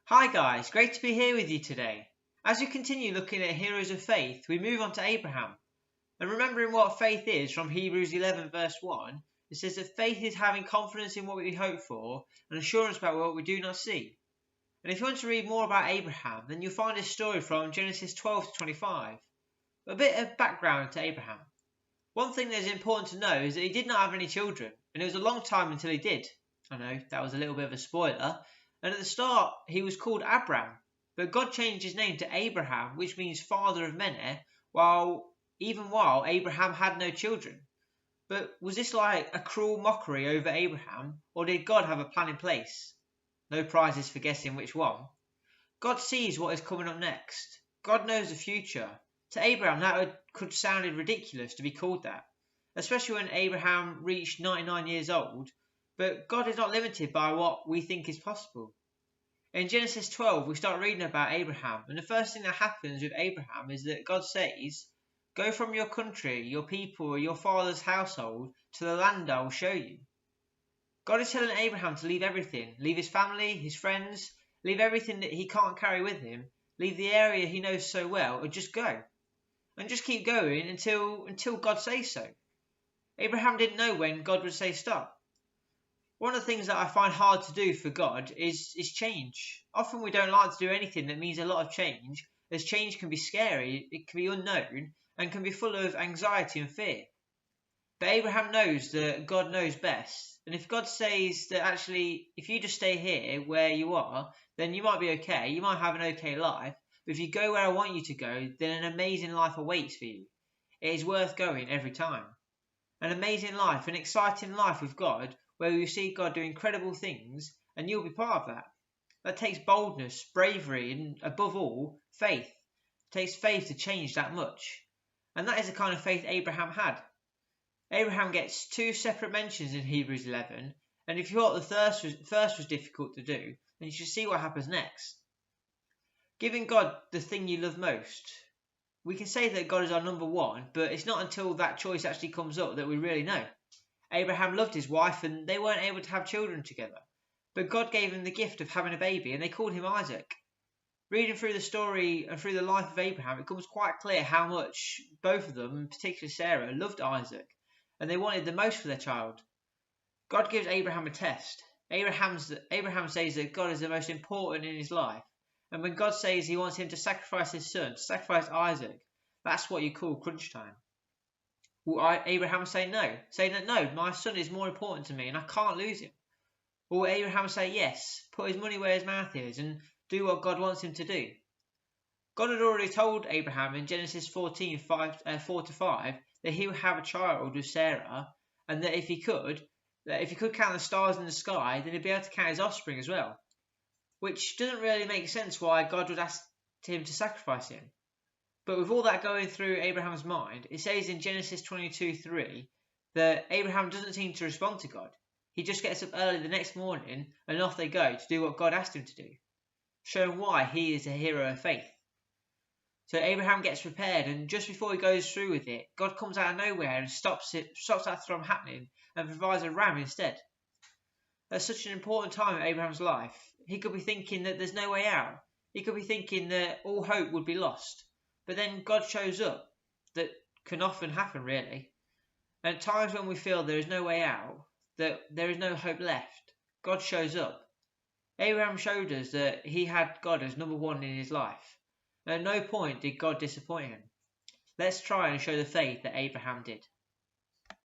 Hi guys, great to be here with you today. As we continue looking at heroes of faith, we move on to Abraham. And remembering what faith is from Hebrews 11 verse 1, it says that faith is having confidence in what we hope for and assurance about what we do not see. And if you want to read more about Abraham, then you'll find his story from Genesis 12 to 25. A bit of background to Abraham. One thing that is important to know is that he did not have any children, and it was a long time until he did. I know, that was a little bit of a spoiler. And at the start, he was called Abram, but God changed his name to Abraham, which means father of many, while Abraham had no children. But was this like a cruel mockery over Abraham, or did God have a plan in place? No prizes for guessing which one. God sees what is coming up next. God knows the future. To Abraham, that could sounded ridiculous to be called that, especially when Abraham reached 99 years old. But God is not limited by what we think is possible. In Genesis 12, we start reading about Abraham, and the first thing that happens with Abraham is that God says, "Go from your country, your people, your father's household, to the land I will show you." God is telling Abraham to leave everything, leave his family, his friends, leave everything that he can't carry with him, leave the area he knows so well, and just go. And just keep going until God says so. Abraham didn't know when God would say stop. One of the things that I find hard to do for God is change. Often we don't like to do anything that means a lot of change, as change can be scary, it can be unknown, and can be full of anxiety and fear. But Abraham knows that God knows best, and if God says that actually, if you just stay here where you are, then you might be okay, you might have an okay life, but if you go where I want you to go, then an amazing life awaits for you. It is worth going every time. An amazing life, an exciting life with God, where you see God do incredible things, and you'll be part of that. That takes boldness, bravery, and above all, faith. It takes faith to change that much. And that is the kind of faith Abraham had. Abraham gets two separate mentions in Hebrews 11, and if you thought the first was difficult to do, then you should see what happens next. Giving God the thing you love most. We can say that God is our number one, but it's not until that choice actually comes up that we really know. Abraham loved his wife and they weren't able to have children together, but God gave him the gift of having a baby and they called him Isaac. Reading through the story and through the life of Abraham, it becomes quite clear how much both of them, particularly Sarah, loved Isaac and they wanted the most for their child. God gives Abraham a test. Abraham says that God is the most important in his life. And when God says he wants him to sacrifice his son, to sacrifice Isaac, that's what you call crunch time. Will Abraham say no? Saying that no, my son is more important to me and I can't lose him. Or will Abraham say yes, put his money where his mouth is and do what God wants him to do? God had already told Abraham in Genesis 14, 4 to 5, that he would have a child with Sarah, and that if he could count the stars in the sky, then he'd be able to count his offspring as well. Which doesn't really make sense why God would ask him to sacrifice him. But with all that going through Abraham's mind, it says in Genesis 22:3 that Abraham doesn't seem to respond to God. He just gets up early the next morning and off they go to do what God asked him to do, showing why he is a hero of faith. So Abraham gets prepared, and just before he goes through with it, God comes out of nowhere and stops that from happening and provides a ram instead. At such an important time in Abraham's life, he could be thinking that there's no way out. He could be thinking that all hope would be lost. But then God shows up. That can often happen, really. And at times when we feel there is no way out, that there is no hope left, God shows up. Abraham showed us that he had God as number one in his life. And at no point did God disappoint him. Let's try and show the faith that Abraham did.